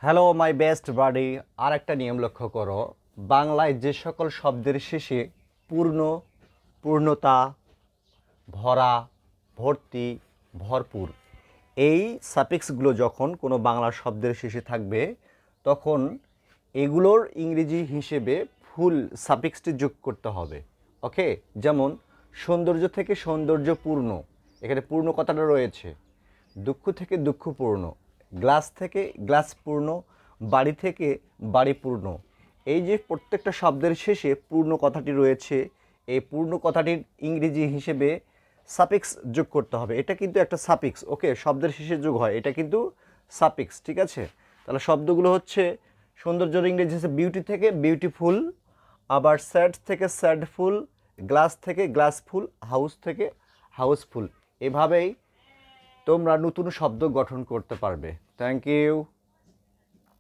Hello my best বাডি। আর একটা নিয়ম লক্ষ্য করো, বাংলায় যে সকল শব্দের শেষে পূর্ণ, পূর্ণতা, ভরা, ভর্তি, ভরপুর এই সাফিক্সগুলো যখন কোনো বাংলা শব্দের শেষে থাকবে তখন এগুলোর ইংরেজি হিসেবে ফুল সাফিক্সটি যোগ করতে হবে। ওকে, যেমন সৌন্দর্য থেকে সৌন্দর্যপূর্ণ, এখানে পূর্ণ কথাটা রয়েছে। দুঃখ থেকে দুঃখপূর্ণ, গ্লাস থেকে গ্লাসপূর্ণ, বাড়ি থেকে বাড়িপূর্ণ। এই যে প্রত্যেকটা শব্দের শেষে পূর্ণ কথাটি রয়েছে, এই পূর্ণ কথাটির ইংরেজি হিসেবে সাফিক্স যোগ করতে হবে। এটা কিন্তু একটা সাফিক্স, ওকে, শব্দের শেষে যোগ হয়, এটা কিন্তু সাফিক্স, ঠিক আছে? তাহলে শব্দগুলো হচ্ছে সৌন্দর্যের ইংরেজি হচ্ছে বিউটি থেকে বিউটিফুল, আবার স্যাড থেকে স্যাডফুল, গ্লাস থেকে গ্লাসফুল, হাউস থেকে হাউসফুল। এভাবেই তোমরা নতুন শব্দ গঠন করতে পারবে। Thank you.